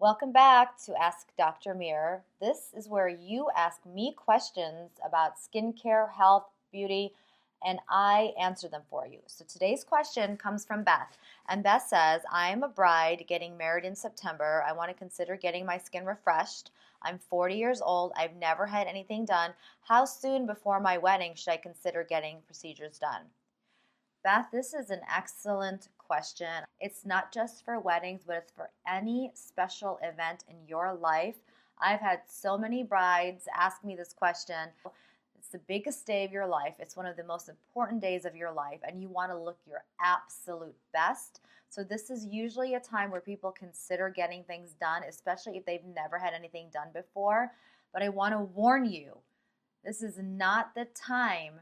Welcome back to Ask Dr. Mir. This is where you ask me questions about skincare, health, beauty, and I answer them for you. So today's question comes from Beth. And Beth says, I am a bride getting married in September. I want to consider getting my skin refreshed. I'm 40 years old. I've never had anything done. How soon before my wedding should I consider getting procedures done? Beth, this is an excellent question. It's not just for weddings, but it's for any special event in your life. I've had so many brides ask me this question. It's the biggest day of your life. It's one of the most important days of your life, and you want to look your absolute best. So this is usually a time where people consider getting things done, especially if they've never had anything done before. But I want to warn you, this is not the time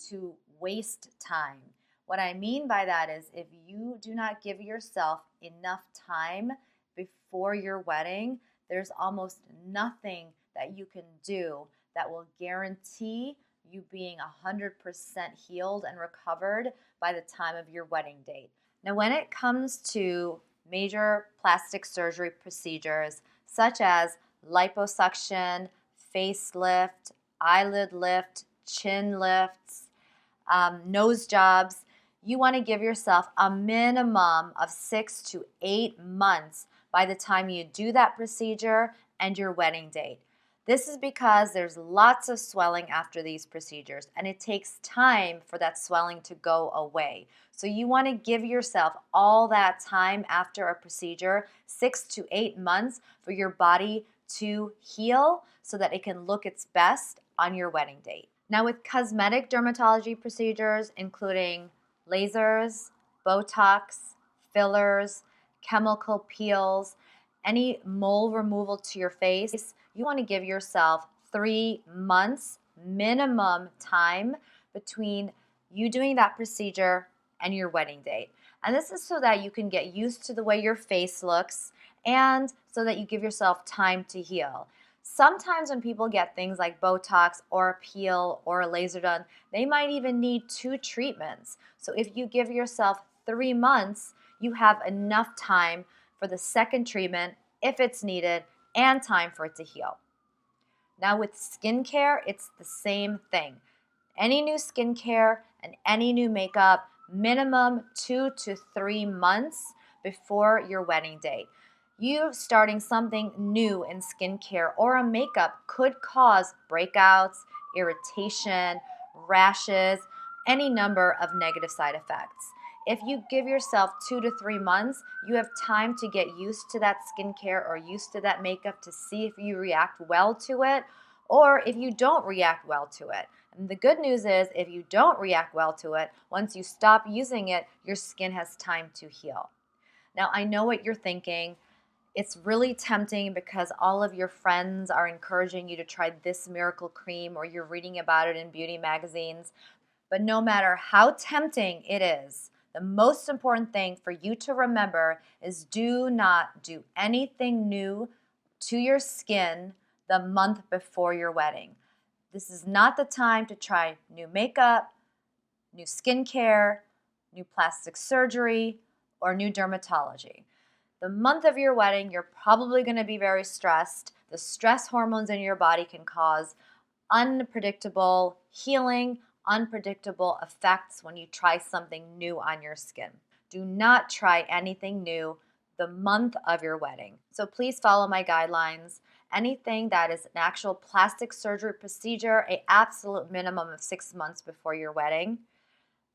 to waste time. What I mean by that is if you do not give yourself enough time before your wedding, there's almost nothing that you can do that will guarantee you being 100% healed and recovered by the time of your wedding date. Now, when it comes to major plastic surgery procedures such as liposuction, facelift, eyelid lift, chin lifts, nose jobs, you want to give yourself a minimum of 6 to 8 months by the time you do that procedure and your wedding date. This is because there's lots of swelling after these procedures, and it takes time for that swelling to go away. So you want to give yourself all that time after a procedure, 6 to 8 months, for your body to heal so that it can look its best on your wedding date. Now, with cosmetic dermatology procedures, including lasers, Botox, fillers, chemical peels, any mole removal to your face, you want to give yourself 3 months minimum time between you doing that procedure and your wedding date. And this is so that you can get used to the way your face looks and so that you give yourself time to heal. Sometimes when people get things like Botox or a peel or a laser done, they might even need 2 treatments. So if you give yourself 3 months, you have enough time for the second treatment if it's needed and time for it to heal. Now with skincare, it's the same thing. Any new skincare and any new makeup, minimum 2 to 3 months before your wedding date. You starting something new in skincare or a makeup could cause breakouts, irritation, rashes, any number of negative side effects. If you give yourself 2 to 3 months, you have time to get used to that skincare or used to that makeup to see if you react well to it or if you don't react well to it. And the good news is if you don't react well to it, once you stop using it, your skin has time to heal. Now, I know what you're thinking. It's really tempting because all of your friends are encouraging you to try this miracle cream or you're reading about it in beauty magazines. But no matter how tempting it is, the most important thing for you to remember is do not do anything new to your skin the month before your wedding. This is not the time to try new makeup, new skincare, new plastic surgery, or new dermatology. The month of your wedding, you're probably going to be very stressed. The stress hormones in your body can cause unpredictable healing, unpredictable effects when you try something new on your skin. Do not try anything new the month of your wedding. So please follow my guidelines. Anything that is an actual plastic surgery procedure, an absolute minimum of 6 months before your wedding.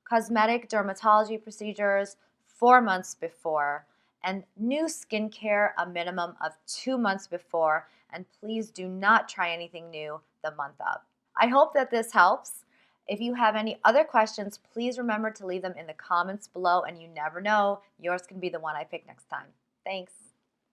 Cosmetic dermatology procedures, 4 months before. And new skincare, a minimum of 2 months before. And please do not try anything new the month of. I hope that this helps. If you have any other questions, please remember to leave them in the comments below. And you never know, yours can be the one I pick next time. Thanks.